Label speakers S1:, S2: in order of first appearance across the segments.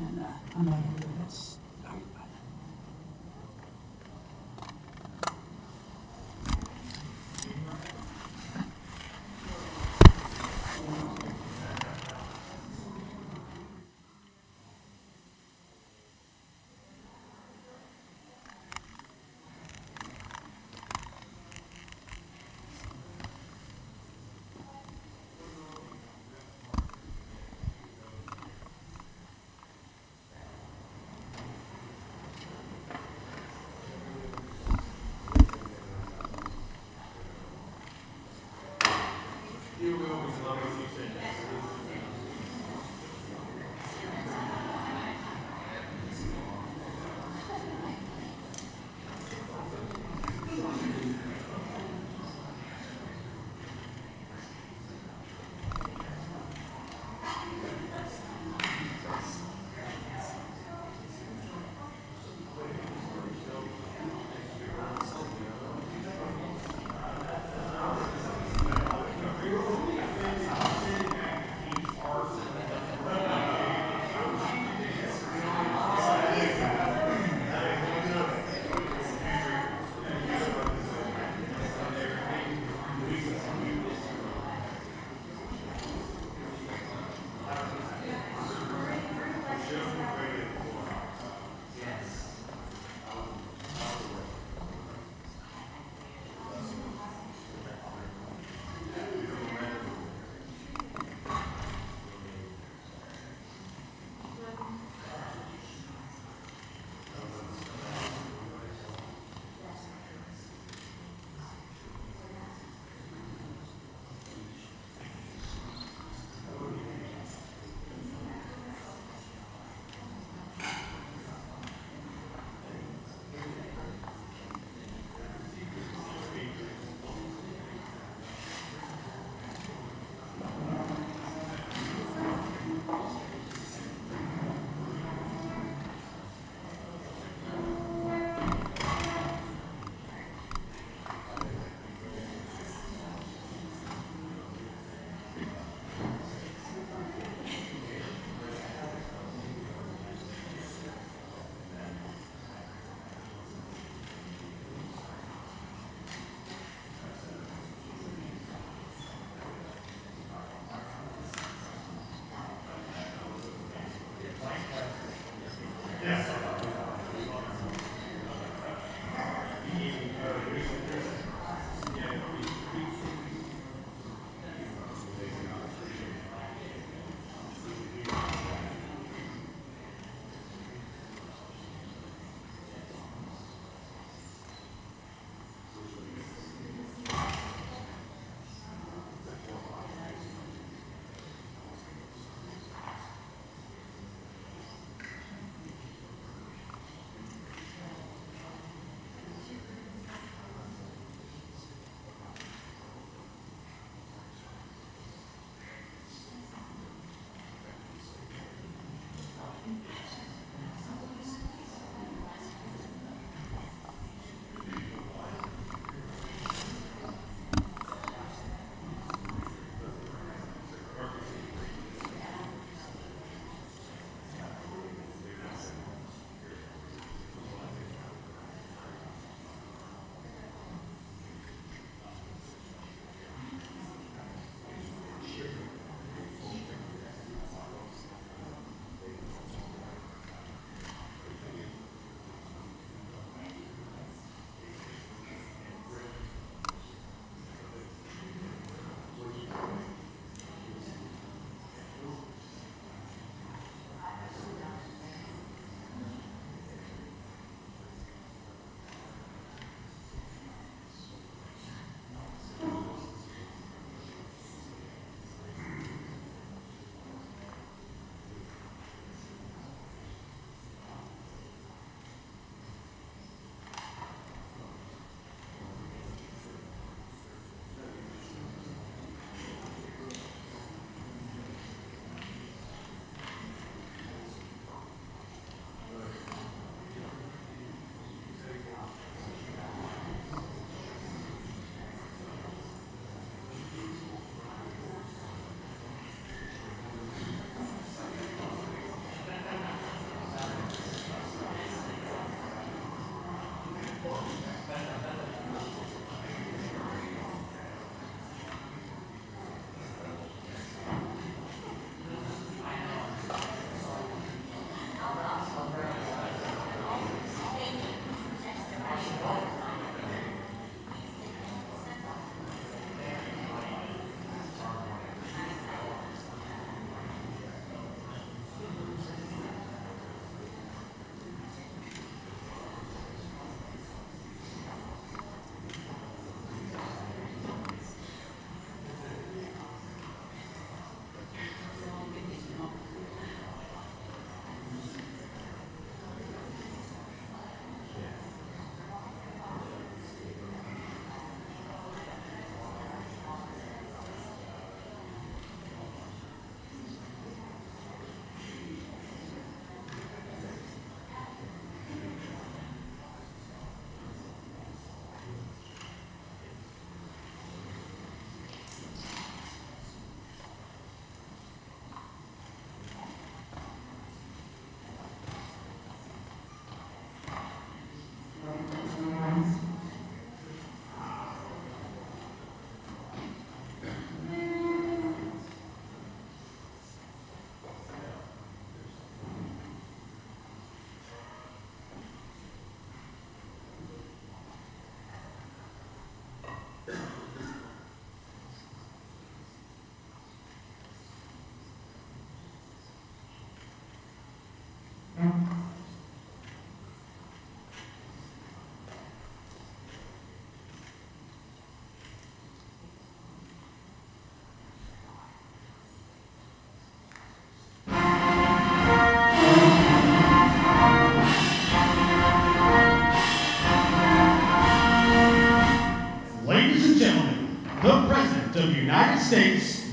S1: And I'm not into this.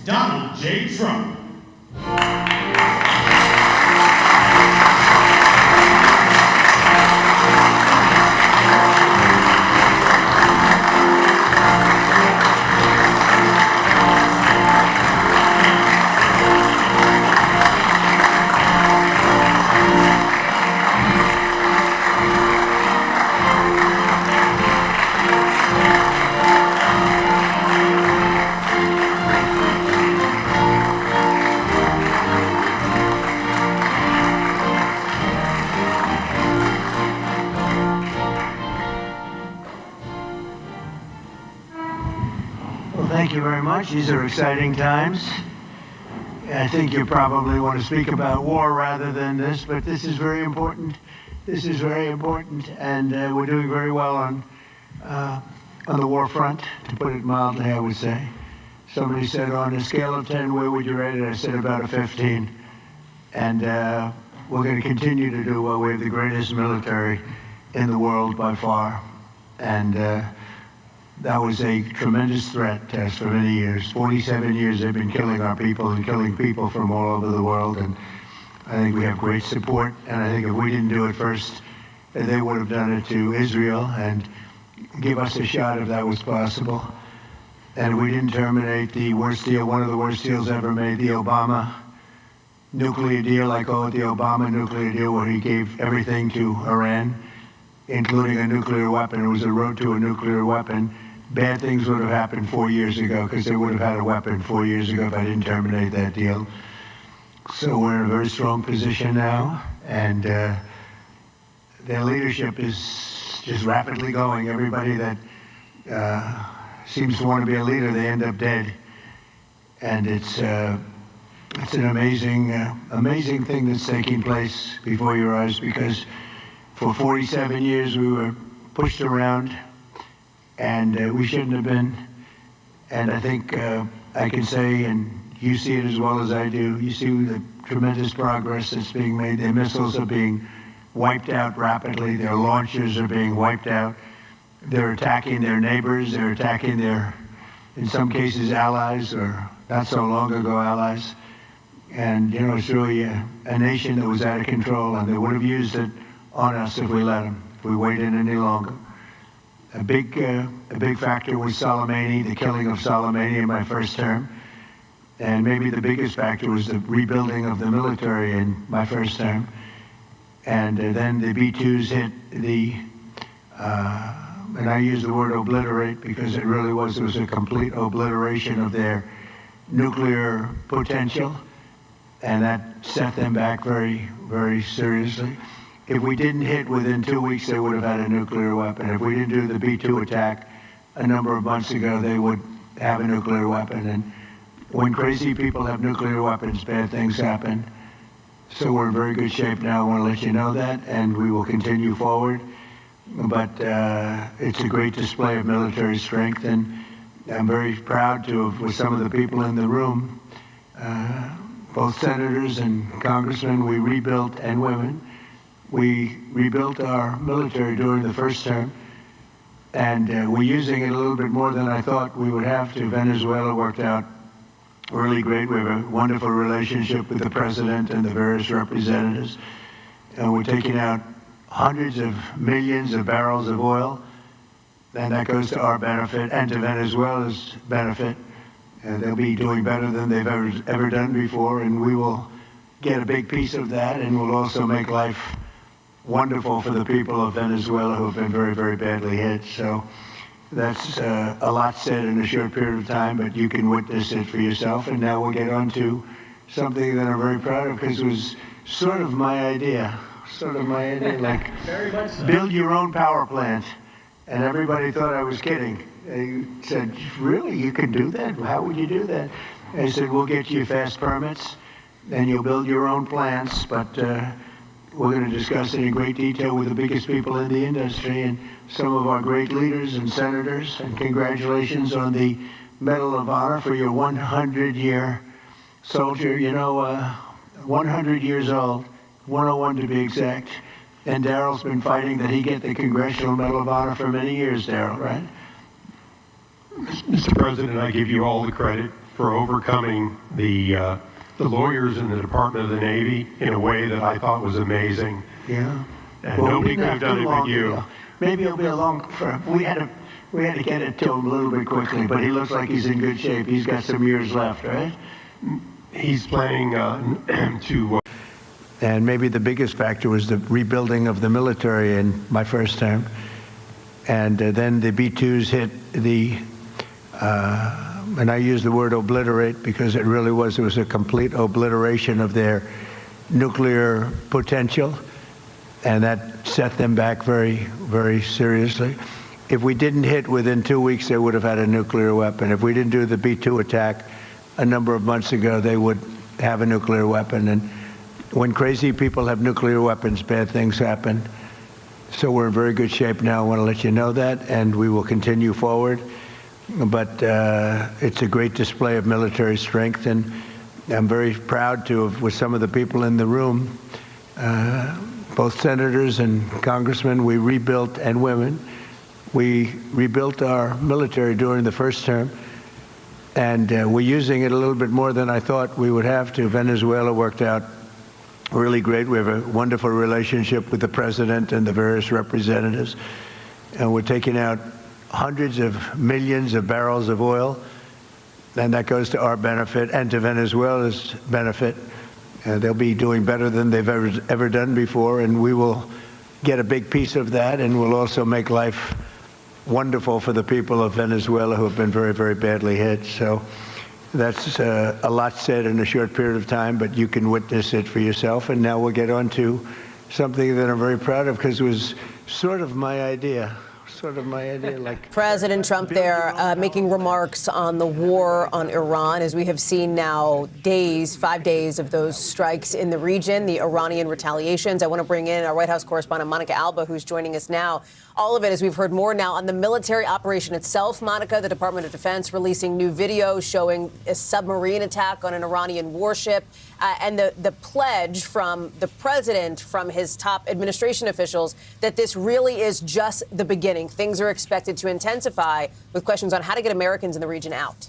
S2: Donald J. Trump.
S3: Thank you very much. These are exciting times. I think you probably want to speak about war rather than this, but this is very important. This is very important, and we're doing very well on the war front, to put it mildly, I would say. Somebody said, on a scale of 10, where would you rate it? I said about a 15. And we're going to continue to do well. We have the greatest military in the world by far. And that was a tremendous threat to us for many years. 47 years they've been killing our people and killing people from all over the world. And I think we have great support. And I think if we didn't do it first, they would have done it to Israel and give us a shot if that was possible. And we didn't terminate the worst deal, one of the worst deals ever made, the Obama nuclear deal. I call it the Obama nuclear deal, where he gave everything to Iran, including a nuclear weapon. It was a road to a nuclear weapon. Bad things would have happened 4 years ago, because they would have had a weapon 4 years ago if I didn't terminate that deal. So we're in a very strong position now, and their leadership is just rapidly going. Everybody that seems to want to be a leader, they end up dead. And it's an amazing thing that's taking place before your eyes, because for 47 years we were pushed around, and we shouldn't have been. And I think I can say, and you see it as well as I do, you see the tremendous progress that's being made. Their missiles are being wiped out rapidly. Their launchers are being wiped out. They're attacking their neighbors. They're attacking their, in some cases, allies, or not so long ago allies. And, you know, it's really a nation that was out of control, and they would have used it on us if we let them, if we waited any longer. A big factor was Soleimani, the killing of Soleimani in my first term. And maybe the biggest factor was the rebuilding of the military in my first term. And then the B-2s hit the, and I use the word obliterate because it was a complete obliteration of their nuclear potential. And that set them back very, very seriously. If we didn't hit within 2 weeks, they would have had a nuclear weapon. If we didn't do the B-2 attack a number of months ago, they would have a nuclear weapon. And when crazy people have nuclear weapons, bad things happen. So we're in very good shape now. I want to let you know that, and we will continue forward. But it's a great display of military strength, and I'm very proud to have, with some of the people in the room, both senators and congressmen, we rebuilt, and women, we rebuilt our military during the first term, and we're using it a little bit more than I thought we would have to. Venezuela worked out really great. We have a wonderful relationship with the president and the various representatives, and we're taking out hundreds of millions of barrels of oil, and that goes to our benefit and to Venezuela's benefit. And they'll be doing better than they've ever done before, and we will get a big piece of that, and we'll also make life wonderful for the people of Venezuela who have been very, very badly hit. So that's a lot said in a short period of time, but you can witness it for yourself. And now we'll get on to something that I'm very proud of, because it was sort of my idea, like
S1: Very much so.
S3: build your own power plant. And everybody thought I was kidding. They said, really, you can do that? How would you do that? I said, we'll get you fast permits, and you'll build your own plants, but we're going to discuss it in great detail with the biggest people in the industry and some of our great leaders and senators. And congratulations on the Medal of Honor for your 100-year soldier. You know, 100 years old, 101 to be exact. And Daryl's been fighting that he get the Congressional Medal of Honor for many years, Daryl, right?
S2: Mr. President, I give you all the credit for overcoming the lawyers in the Department of the Navy in a way that I thought was amazing.
S3: Yeah.
S2: And nobody could have done it but you.
S3: Maybe he'll be along for, we had to get it to him a little bit quickly, but he looks like he's in good shape. He's got some years left, right?
S2: He's planning to...
S3: And maybe the biggest factor was the rebuilding of the military in my first term. And then the B-2s hit the, and I use the word obliterate because it really was a complete obliteration of their nuclear potential. And that set them back very, very seriously. If we didn't hit within 2 weeks, they would have had a nuclear weapon. If we didn't do the B-2 attack a number of months ago, they would have a nuclear weapon. And when crazy people have nuclear weapons, bad things happen. So we're in very good shape now. I want to let you know that, and we will continue forward. But it's a great display of military strength, and I'm very proud to have, with some of the people in the room, both senators and congressmen, we rebuilt, and women, we rebuilt our military during the first term, and we're using it a little bit more than I thought we would have to. Venezuela worked out really great. We have a wonderful relationship with the president and the various representatives, and we're taking out hundreds of millions of barrels of oil, and that goes to our benefit and to Venezuela's benefit. They'll be doing better than they've ever done before, and we will get a big piece of that, and we'll also make life wonderful for the people of Venezuela who have been very, very badly hit. So that's a lot said in a short period of time, but you can witness it for yourself. And now we'll get on to something that I'm very proud of because it was sort of my idea. Like
S4: President Trump there making remarks on the war on Iran, as we have seen now 5 days of those strikes in the region, the Iranian retaliations. I want to bring in our White House correspondent, Monica Alba, who's joining us now. All of it, as we've heard more now on the military operation itself. Monica, the Department of Defense releasing new video showing a submarine attack on an Iranian warship, and the pledge from the president, from his top administration officials, that this really is just the beginning. Things are expected to intensify with questions on how to get Americans in the region out.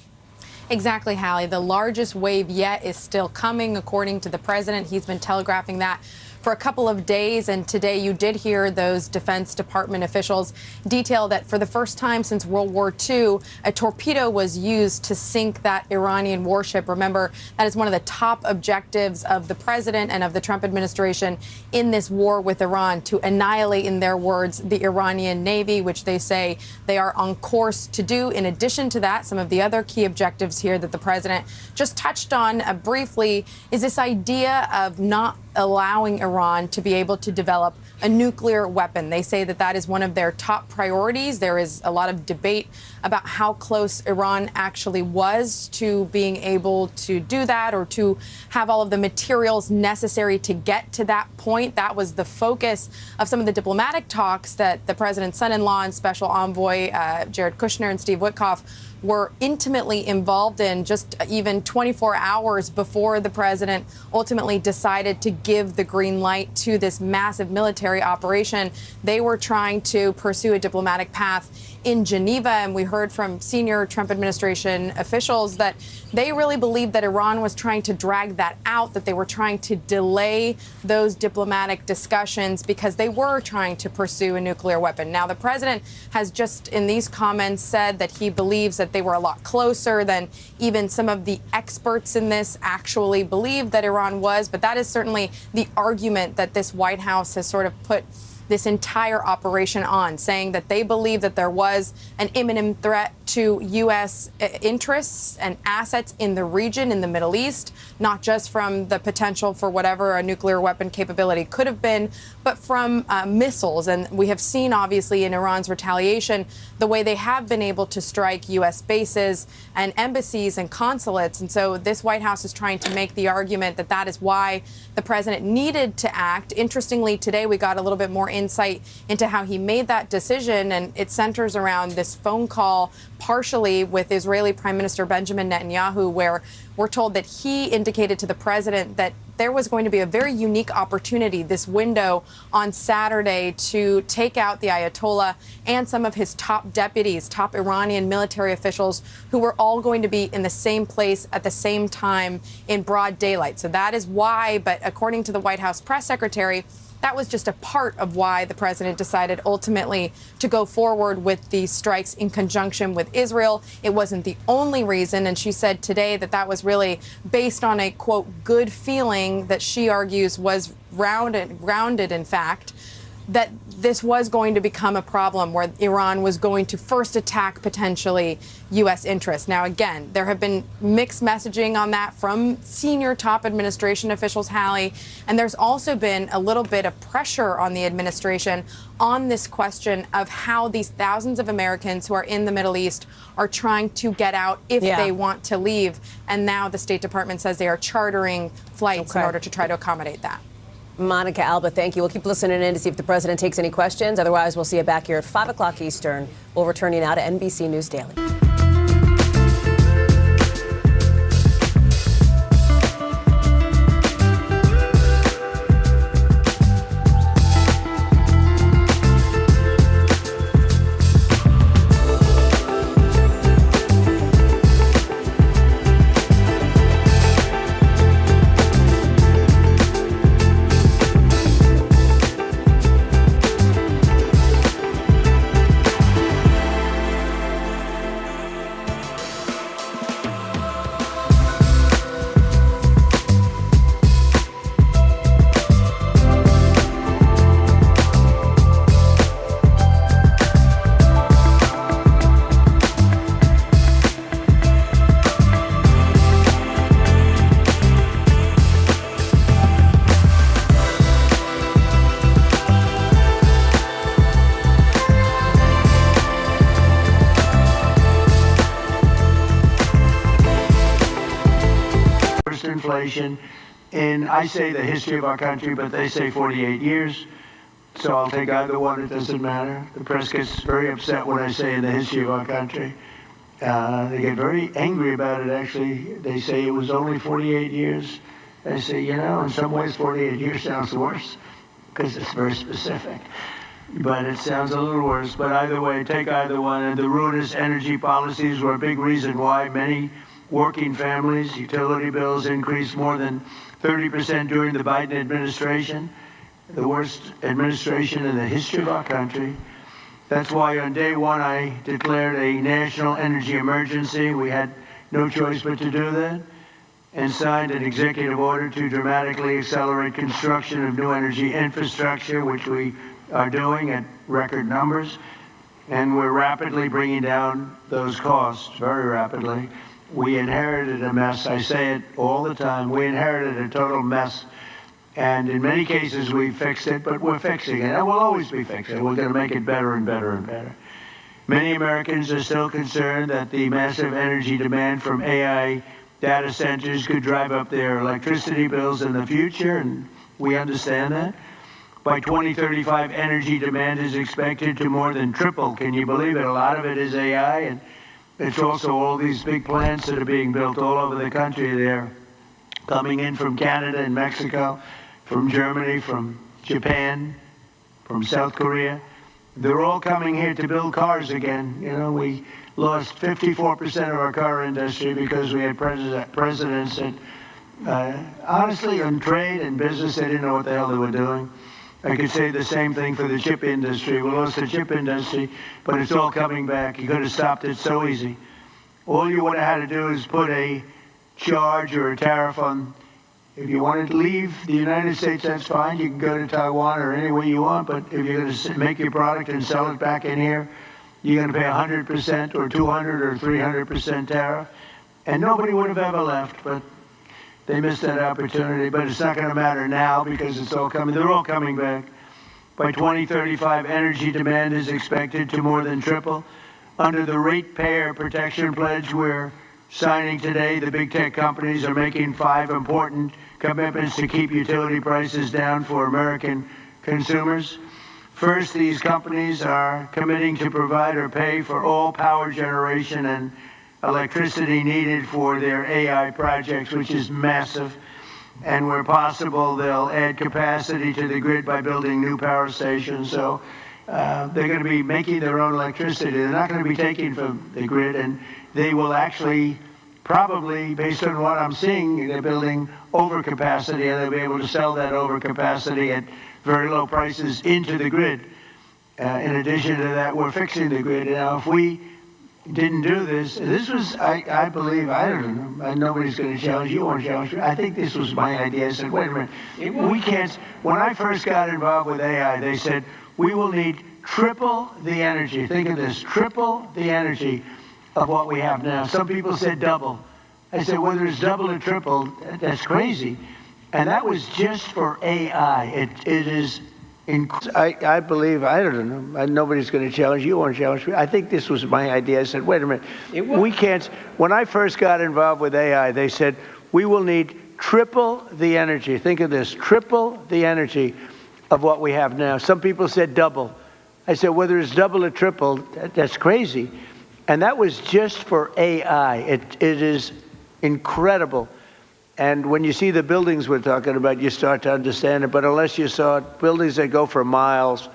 S5: Exactly, Hallie. The largest wave yet is still coming, according to the president. He's been telegraphing that for a couple of days, and today you did hear those Defense Department officials detail that for the first time since World War II, a torpedo was used to sink that Iranian warship. Remember, that is one of the top objectives of the president and of the Trump administration in this war with Iran, to annihilate, in their words, the Iranian Navy, which they say they are on course to do. In addition to that, some of the other key objectives here that the president just touched on briefly is this idea of not allowing Iran to be able to develop a nuclear weapon. They say that that is one of their top priorities. There is a lot of debate about how close Iran actually was to being able to do that, or to have all of the materials necessary to get to that point. That was the focus of some of the diplomatic talks that the president's son-in-law and special envoy Jared Kushner and Steve Witkoff were intimately involved in, just even 24 hours before the president ultimately decided to give the green light to this massive military operation. They were trying to pursue a diplomatic path in Geneva, and we heard from senior Trump administration officials that they really believed that Iran was trying to drag that out, that they were trying to delay those diplomatic discussions because they were trying to pursue a nuclear weapon. Now, the president has just in these comments said that he believes that they were a lot closer than even some of the experts in this actually believed that Iran was. But that is certainly the argument that this White House has sort of put this entire operation on, saying that they believe that there was an imminent threat to U.S. interests and assets in the region, in the Middle East, not just from the potential for whatever a nuclear weapon capability could have been, but from missiles. And we have seen, obviously, in Iran's retaliation, the way they have been able to strike U.S. bases and embassies and consulates. And so this White House is trying to make the argument that that is why the president needed to act. Interestingly, today we got a little bit more insight into how he made that decision, and it centers around this phone call partially with Israeli Prime Minister Benjamin Netanyahu, where we're told that he indicated to the president that there was going to be a very unique opportunity, this window on Saturday, to take out the Ayatollah and some of his top deputies, top Iranian military officials, who were all going to be in the same place at the same time in broad daylight. So that is why, but according to the White House press secretary, that was just a part of why the president decided ultimately to go forward with these strikes in conjunction with Israel. It wasn't the only reason. And she said today that that was really based on a, quote, good feeling that she argues was grounded in fact, that this was going to become a problem where Iran was going to first attack potentially U.S. interests. Now, again, there have been mixed messaging on that from senior top administration officials, Hallie, and there's also been a little bit of pressure on the administration on this question of how these thousands of Americans who are in the Middle East are trying to get out if they want to leave. And now the State Department says they are chartering flights in order to try to accommodate that.
S4: Monica Alba, thank you. We'll keep listening in to see if the president takes any questions. Otherwise, we'll see you back here at 5 o'clock Eastern. We'll return you now to NBC News Daily.
S3: Inflation in, I say, the history of our country, but they say 48 years. So I'll take either one. It doesn't matter. The press gets very upset when I say in the history of our country. They get very angry about it, actually. They say it was only 48 years. I say, you know, in some ways 48 years sounds worse because it's very specific. But it sounds a little worse. But either way, take either one. And the ruinous energy policies were a big reason why many working families' utility bills increased more than 30% during the Biden administration, the worst administration in the history of our country. That's why on day one I declared a national energy emergency. We had no choice but to do that, and signed an executive order to dramatically accelerate construction of new energy infrastructure, which we are doing at record numbers. And we're rapidly bringing down those costs, very rapidly. We inherited a mess. I say it all the time. We inherited a total mess. And in many cases, we fixed it, but we're fixing it. And we'll always be fixing it. We're going to make it better and better and better. Many Americans are still concerned that the massive energy demand from AI data centers could drive up their electricity bills in the future, and we understand that. By 2035, energy demand is expected to more than triple. Can you believe it? A lot of it is AI, and it's also all these big plants that are being built all over the country. They're coming in from Canada and Mexico, from Germany, from Japan, from South Korea. They're all coming here to build cars again. You know, we lost 54% of our car industry because we had presidents that, honestly, on trade and business, they didn't know what the hell they were doing. I could say the same thing for the chip industry. We lost the chip industry, but it's all coming back. You could have stopped it so easy. All you would have had to do is put a charge or a tariff on. If you wanted to leave the United States, that's fine. You can go to Taiwan or anywhere you want. But if you're going to make your product and sell it back in here, you're going to pay 100% or 200 or 300% tariff. And nobody would have ever left, but they missed that opportunity. But it's not going to matter now because it's all coming. They're all coming back. By 2035, energy demand is expected to more than triple. Under the Ratepayer Protection Pledge we're signing today, the big tech companies are making 5 important commitments to keep utility prices down for American consumers. First, these companies are committing to provide or pay for all power generation and electricity needed for their AI projects, which is massive. and where possible, they'll add capacity to the grid by building new power stations. So they're going to be making their own electricity. They're not going to be taking from the grid, and they will actually probably, based on what I'm seeing, they're building overcapacity, and they'll be able to sell that overcapacity at very low prices into the grid. In addition to that, we're fixing the grid. Now, if we didn't do this, this was, I believe, I don't know, nobody's going to challenge you, won't challenge me. I think this was my idea. I said, wait a minute, we can't, when I first got involved with AI, they said, we will need triple the energy. Think of this, triple the energy of what we have now. Some people said double. I said, whether it's double or triple, that's crazy. And that was just for AI. It is, I believe, I don't know, nobody's going to challenge you, won't challenge me. I think this was my idea. I said, wait a minute, we can't, when I first got involved with AI, they said, we will need triple the energy. Think of this, triple the energy of what we have now. Some people said double. I said, whether it's double or triple, that's crazy. And that was just for AI. It is incredible. And when you see the buildings we're talking about, you start to understand it. But unless you saw it, buildings that go for miles,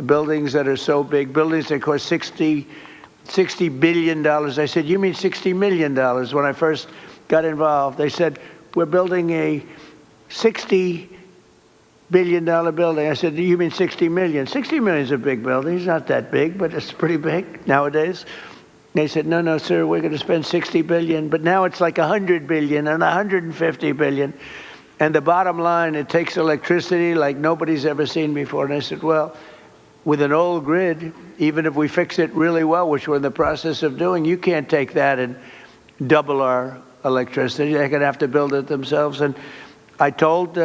S3: buildings that are so big, buildings that cost $60 billion. I said, you mean $60 million? When I first got involved, they said, we're building a $60 billion building. I said, you mean 60 million? 60 million is a big building. It's not that big, but it's pretty big nowadays. They said, no, no, sir, we're going to spend 60 billion. But now it's like 100 billion and 150 billion. And the bottom line, it takes electricity like nobody's ever seen before. And I said, well, with an old grid, even if we fix it really well, which we're in the process of doing, you can't take that and double our electricity. They're going to have to build it themselves. And I told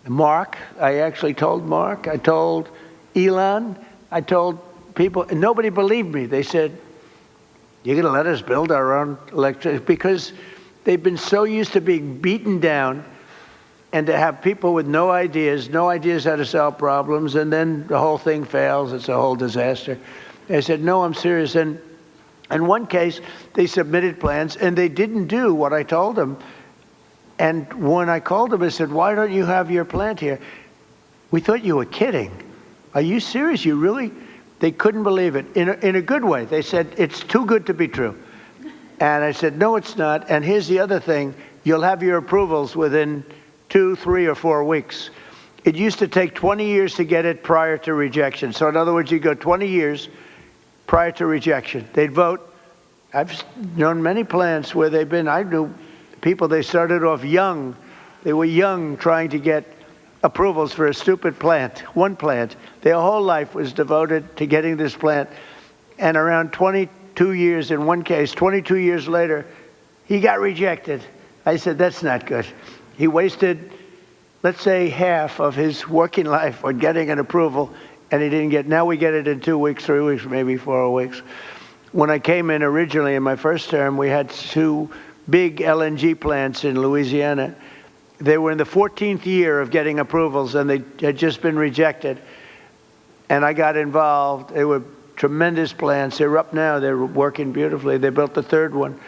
S3: Mark, I actually told Mark, I told Elon, I told people, and nobody believed me. They said, you're going to let us build our own electricity? Because they've been so used to being beaten down and to have people with no ideas how to solve problems, and then the whole thing fails. It's a whole disaster. They said, no, I'm serious. And in one case, they submitted plans, and they didn't do what I told them. And when I called them, I said, why don't you have your plant here? We thought you were kidding. Are you serious? You really? They couldn't believe it, in a good way. They said, it's too good to be true. And I said, no, it's not. And here's the other thing. You'll have your approvals within 2, 3, or 4 weeks. It used to take 20 years to get it prior to rejection. So in other words, you go 20 years prior to rejection. They'd vote. I've known many plants where they've been, I knew people, they started off young. They were young trying to get approvals for a stupid plant, one plant. Their whole life was devoted to getting this plant. And around 22 years, in one case, 22 years later, he got rejected. I said, that's not good. He wasted, let's say, half of his working life on getting an approval, and he didn't get, now we get it in 2 weeks, 3 weeks, maybe 4 weeks. When I came in originally in my first term, we had 2 big LNG plants in Louisiana. They were in the 14th year of getting approvals, and they had just been rejected. And I got involved. They were tremendous plants. They're up now. They're working beautifully. They built the 3rd one.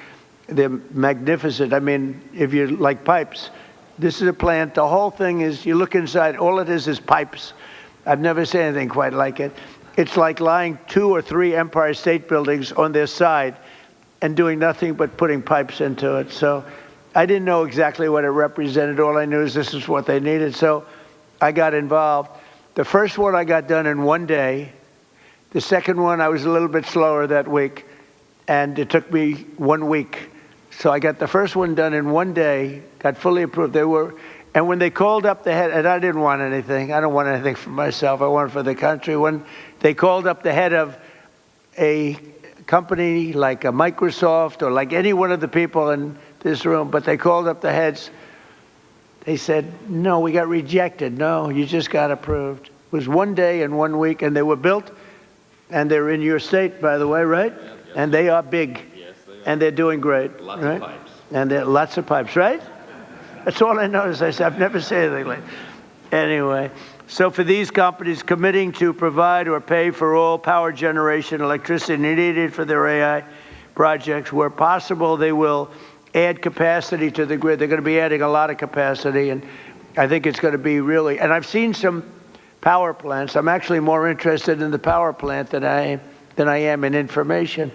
S3: They're magnificent. I mean, if you like pipes, this is a plant. The whole thing is, you look inside, all it is pipes. I've never seen anything quite like it. It's like lying 2 or 3 Empire State Buildings on their side and doing nothing but putting pipes into it. So I didn't know exactly what it represented. All I knew is this is what they needed. So I got involved. The first one I got done in 1 day. The second one, I was a little bit slower that week, and it took me 1 week. So I got the first one done in 1 day, got fully approved. And when they called up the head, and I didn't want anything. I don't want anything for myself. I want it for the country. When they called up the head of a company like a Microsoft or like any one of the people in this room, but they called up the heads, they said, no, we got rejected. No, you just got approved. It was 1 day and 1 week, and they were built, and they're in your state, by the way, right? Yep. And they are big. Yes, they are. And they're doing great. Lots of pipes. And there are lots of pipes, right? That's all I noticed. I said, I've never seen anything like that. Anyway, so for these companies committing to provide or pay for all power generation electricity needed for their AI projects, where possible, they will add capacity to the grid. They're going to be adding a lot of capacity, and I think it's going to be really, and I've seen some power plants. I'm actually more interested in the power plant than I am in information.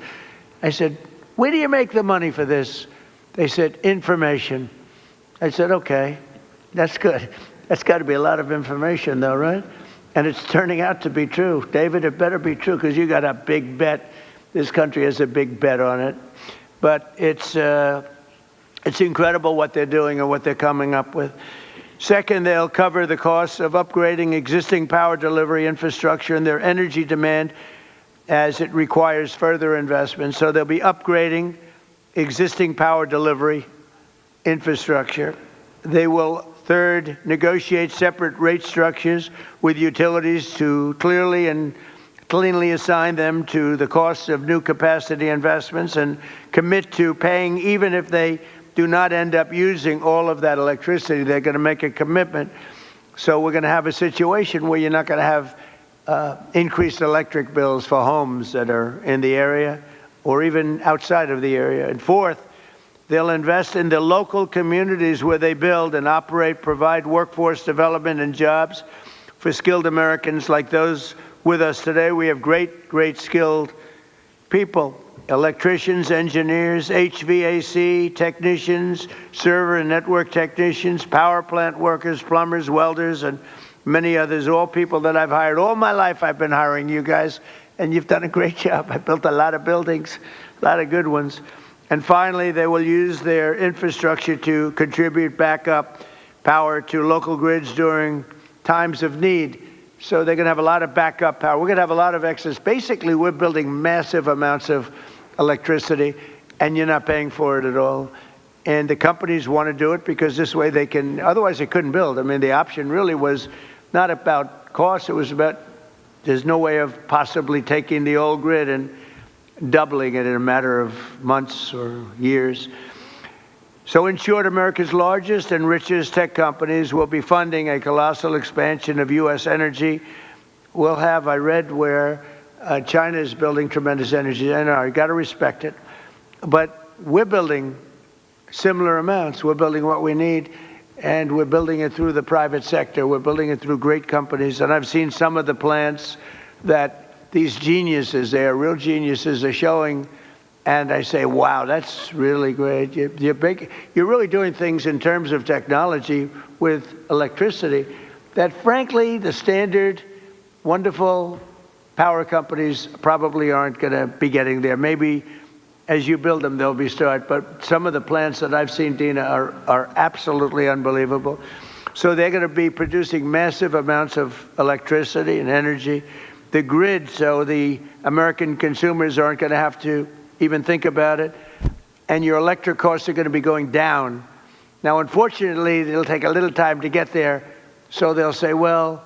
S3: I said, where do you make the money for this? They said, information. I said, okay, that's good. That's got to be a lot of information, though, right? And it's turning out to be true. David, it better be true, because you got a big bet. This country has a big bet on it. But it's incredible what they're doing and what they're coming up with. Second, they'll cover the costs of upgrading existing power delivery infrastructure and their energy demand as it requires further investment. So they'll be upgrading existing power delivery infrastructure. They will, third, negotiate separate rate structures with utilities to clearly and cleanly assign them to the costs of new capacity investments and commit to paying even if they do not end up using all of that electricity. They're going to make a commitment. So we're going to have a situation where you're not going to have increased electric bills for homes that are in the area or even outside of the area. And fourth, they'll invest in the local communities where they build and operate, provide workforce development and jobs for skilled Americans like those with us today. We have great skilled people, electricians, engineers, HVAC technicians, server and network technicians, power plant workers, plumbers, welders, and many others, all people that I've hired. All my life I've been hiring you guys, and you've done a great job. I built a lot of buildings, a lot of good ones. And finally, they will use their infrastructure to contribute backup power to local grids during times of need. So they're going to have a lot of backup power. We're going to have a lot of excess. Basically, we're building massive amounts of electricity, and you're not paying for it at all. And the companies want to do it because this way they can, otherwise they couldn't build. I mean, the option really was not about cost. It was about there's no way of possibly taking the old grid and doubling it in a matter of months or years. So in short, America's largest and richest tech companies will be funding a colossal expansion of U.S. energy. We'll have, I read where China is building tremendous energy. I know, you got to respect it. But we're building similar amounts. We're building what we need, and we're building it through the private sector. We're building it through great companies. And I've seen some of the plants that these geniuses, they are real geniuses, are showing, and I say, wow, that's really great. You're really doing things in terms of technology with electricity that, frankly, the standard, wonderful power companies probably aren't going to be getting there. Maybe as you build them, they'll be start. But some of the plants that I've seen, Dina, are absolutely unbelievable. So they're going to be producing massive amounts of electricity and energy. The grid, so the American consumers aren't going to have to even think about it. And your electric costs are going to be going down. Now, unfortunately, it'll take a little time to get there. So they'll say, well,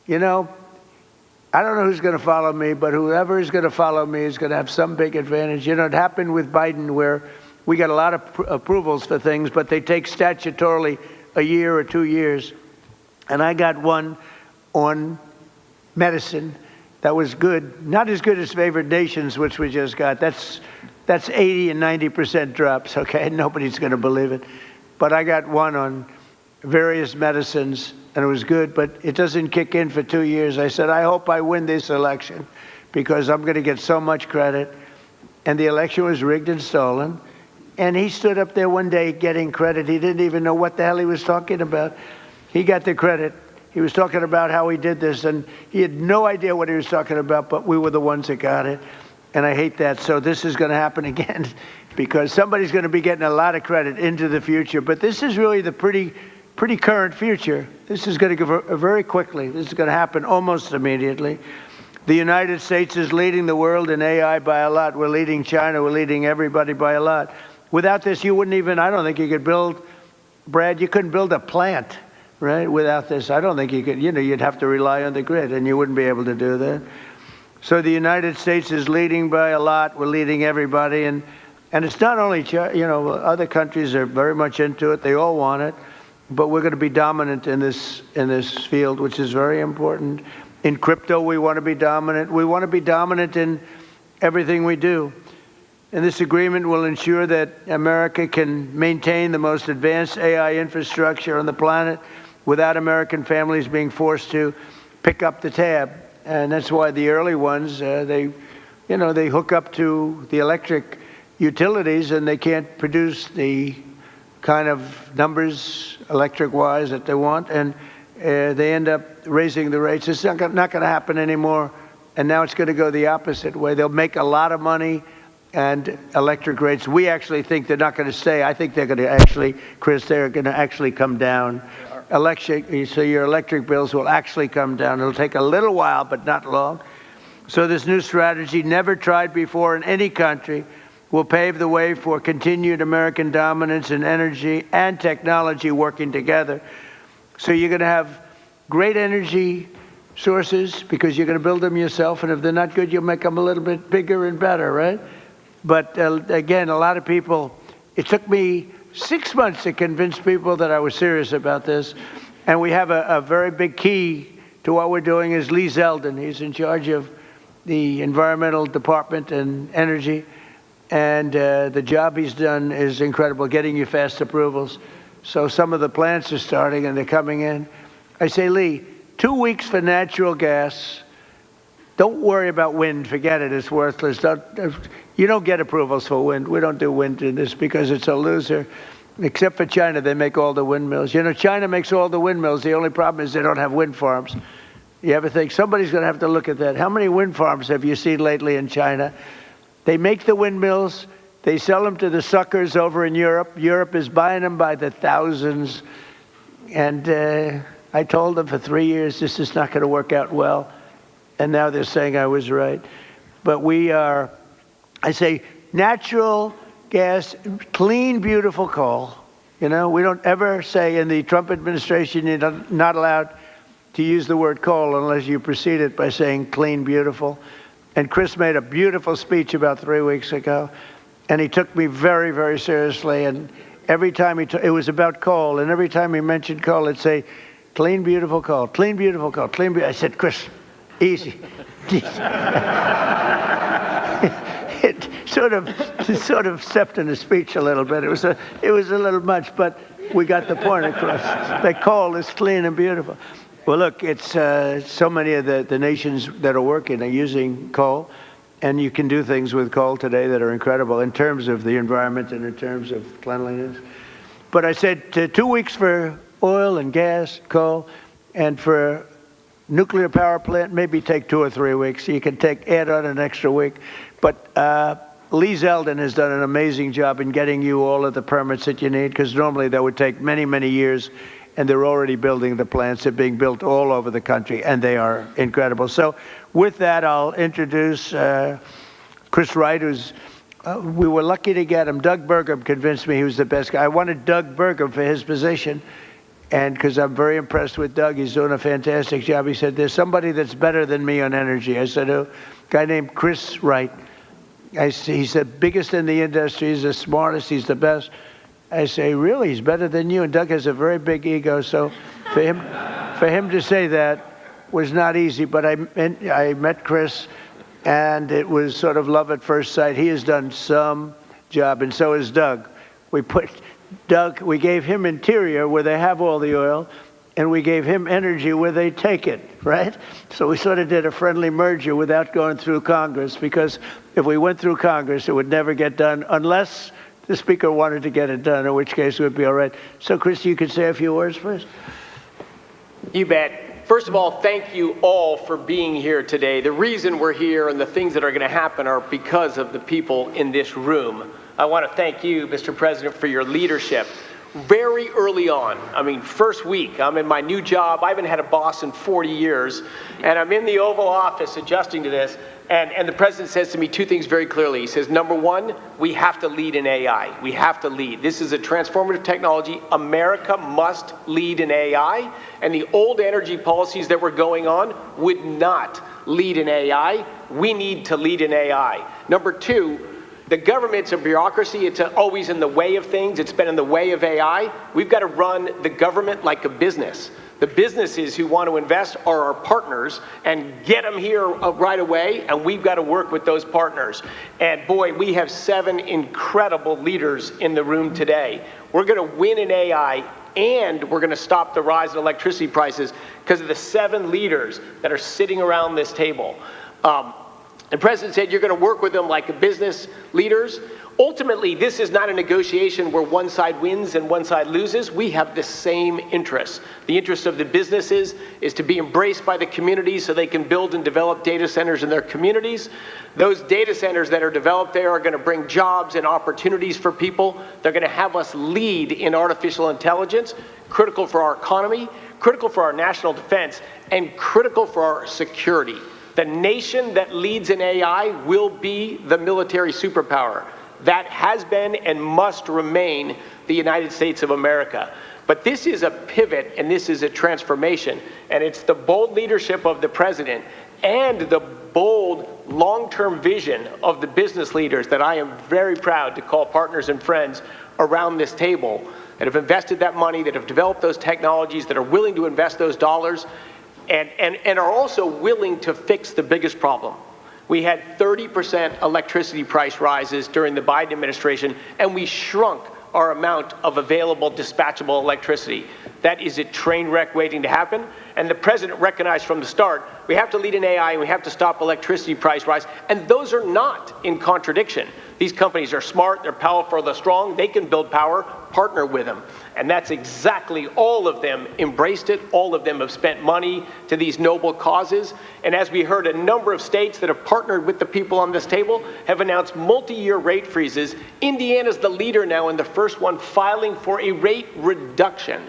S3: you know, I don't know who's going to follow me, but whoever is going to follow me is going to have some big advantage. You know, it happened with Biden where we got a lot of approvals for things, but they take statutorily a year or 2 years. And I got one on medicine that was good, not as good as favored nations, which we just got. That's 80 and 90% drops, okay? Nobody's going to believe it. But I got one on various medicines, and it was good, but it doesn't kick in for 2 years. I said, I hope I win this election because I'm going to get so much credit. And the election was rigged and stolen. And he stood up there one day getting credit. He didn't even know what the hell he was talking about. He got the credit. He was talking about how he did this, and he had no idea what he was talking about, but we were the ones that got it. And I hate that. So this is going to happen again because somebody's going to be getting a lot of credit into the future. But this is really the pretty current future. This is going to go very quickly. This is going to happen almost immediately. The United States is leading the world in AI by a lot. We're leading China. We're leading everybody by a lot. Without this, you wouldn't even, I don't think you could build, Brad, you couldn't build a plant, right? Without this, I don't think you could, you know, you'd have to rely on the grid, and you wouldn't be able to do that. So the United States is leading by a lot. We're leading everybody. And it's not only, you know, other countries are very much into it. They all want it. But we're going to be dominant in this field, which is very important. In crypto, we want to be dominant. We want to be dominant in everything we do. And this agreement will ensure that America can maintain the most advanced AI infrastructure on the planet without American families being forced to pick up the tab. And that's why the early ones, they hook up to the electric utilities and they can't produce the kind of numbers electric-wise that they want, and they end up raising the rates. It's not going to happen anymore, and now it's going to go the opposite way. They'll make a lot of money, and electric rates, we actually think they're not going to stay. I think they're going to actually, Chris, they're going to actually come down. So your electric bills will actually come down. It'll take a little while, but not long. So this new strategy, never tried before in any country, will pave the way for continued American dominance in energy and technology working together. So you're going to have great energy sources because you're going to build them yourself, and if they're not good, you'll make them a little bit bigger and better, right? But again, a lot of people, it took me 6 months to convince people that I was serious about this. And we have a very big key to what we're doing is Lee Zeldin. He's in charge of the environmental department and energy. And the job he's done is incredible, getting you fast approvals. So some of the plants are starting and they're coming in. I say, Lee, 2 weeks for natural gas. Don't worry about wind. Forget it. It's worthless. You don't get approvals for wind. We don't do wind in this because it's a loser. Except for China, they make all the windmills. You know, China makes all the windmills. The only problem is they don't have wind farms. You ever think somebody's going to have to look at that? How many wind farms have you seen lately in China? They make the windmills. They sell them to the suckers over in Europe. Europe is buying them by the thousands. And I told them for 3 years, this is not going to work out well. And now they're saying I was right. But we are, I say, natural gas, clean, beautiful coal. You know, we don't ever say in the Trump administration you're not allowed to use the word coal unless you precede it by saying clean, beautiful. And Chris made a beautiful speech about 3 weeks ago. And he took me very, very seriously. And every time it was about coal. And every time he mentioned coal, it'd say, clean, beautiful coal, clean, beautiful coal, clean, beautiful. I said, Chris, easy. It sort of stepped in the speech a little bit. It was a little much, but we got the point across. That coal is clean and beautiful. Well, look, it's so many of the nations that are working are using coal, and you can do things with coal today that are incredible in terms of the environment and in terms of cleanliness. But I said 2 weeks for oil and gas, coal, and for nuclear power plant, maybe take 2 or 3 weeks. You can add on an extra week. But Lee Zeldin has done an amazing job in getting you all of the permits that you need, because normally that would take many, many years, and they're already building the plants. They're being built all over the country, and they are incredible. So with that, I'll introduce Chris Wright, who's we were lucky to get him. Doug Burgum convinced me he was the best guy. I wanted Doug Burgum for his position. And because I'm very impressed with Doug, he's doing a fantastic job. He said, there's somebody that's better than me on energy. I said, a guy named Chris Wright. He's the biggest in the industry. He's the smartest. He's the best. I say, really? He's better than you? And Doug has a very big ego. So for him to say that was not easy. But I met Chris, and it was sort of love at first sight. He has done some job, and so has Doug. We gave him interior where they have all the oil, and we gave him energy where they take it, right? So we sort of did a friendly merger without going through Congress, because if we went through Congress, it would never get done unless the Speaker wanted to get it done, in which case it would be all right. So, Chris, you could say a few words first?
S6: You bet. First of all, thank you all for being here today. The reason we're here and the things that are going to happen are because of the people in this room. I want to thank you, Mr. President, for your leadership. Very early on, I mean, first week, I'm in my new job. I haven't had a boss in 40 years, and I'm in the Oval Office adjusting to this, and the President says to me 2 things very clearly. He says, number 1, we have to lead in AI. We have to lead. This is a transformative technology. America must lead in AI, and the old energy policies that were going on would not lead in AI. We need to lead in AI. Number 2, the government's a bureaucracy. It's always in the way of things. It's been in the way of AI. We've got to run the government like a business. The businesses who want to invest are our partners, and get them here right away, and we've got to work with those partners. And boy, we have 7 incredible leaders in the room today. We're going to win in AI, and we're going to stop the rise in electricity prices because of the 7 leaders that are sitting around this table. The president said you're going to work with them like business leaders. Ultimately, this is not a negotiation where one side wins and one side loses. We have the same interests. The interest of the businesses is to be embraced by the communities so they can build and develop data centers in their communities. Those data centers that are developed there are going to bring jobs and opportunities for people. They're going to have us lead in artificial intelligence, critical for our economy, critical for our national defense, and critical for our security. The nation that leads in AI will be the military superpower. That has been and must remain the United States of America. But this is a pivot and this is a transformation. And it's the bold leadership of the president and the bold long-term vision of the business leaders that I am very proud to call partners and friends around this table that have invested that money, that have developed those technologies, that are willing to invest those dollars, and are also willing to fix the biggest problem. We had 30% electricity price rises during the Biden administration, and we shrunk our amount of available dispatchable electricity. That is a train wreck waiting to happen, and the president recognized from the start, we have to lead in AI and we have to stop electricity price rise, and those are not in contradiction. These companies are smart, they're powerful, they're strong, they can build power, partner with them. And that's exactly, all of them embraced it, all of them have spent money to these noble causes. And as we heard, a number of states that have partnered with the people on this table have announced multi-year rate freezes. Indiana's the leader now and the first one filing for a rate reduction.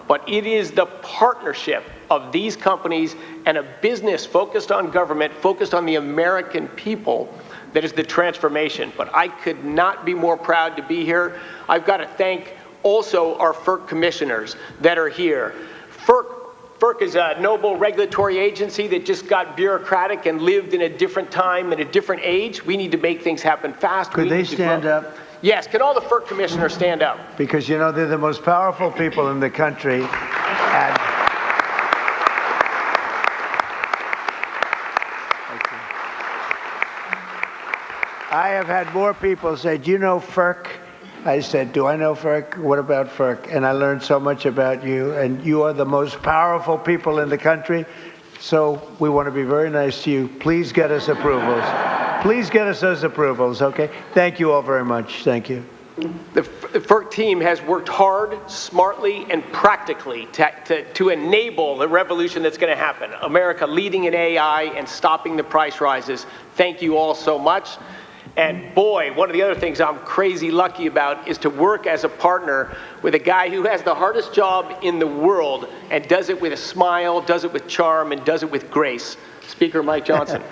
S6: But it is the partnership of these companies and a business focused on government, focused on the American people, that is the transformation. But I could not be more proud to be here. I've got to thank also our FERC commissioners that are here. FERC is a noble regulatory agency that just got bureaucratic and lived in a different time and a different age. We need to make things happen fast.
S3: Could they stand up?
S6: Yes, can all the FERC commissioners stand up?
S3: Because, you know, they're the most powerful people in the country. And I have had more people say, do you know FERC? I said, do I know FERC? What about FERC? And I learned so much about you, and you are the most powerful people in the country. So we want to be very nice to you. Please get us approvals. Please get us those approvals, okay? Thank you all very much. Thank you.
S6: The FERC team has worked hard, smartly, and practically to enable the revolution that's going to happen. America leading in AI and stopping the price rises. Thank you all so much. And boy, one of the other things I'm crazy lucky about is to work as a partner with a guy who has the hardest job in the world and does it with a smile, does it with charm, and does it with grace. Speaker Mike Johnson.